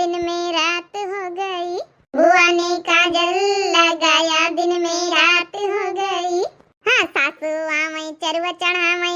दिन में रात हो गई। बुआ ने काजल लगाया दिन में रात हो गई। हाँ सासू आमय चरवा चढ़ामय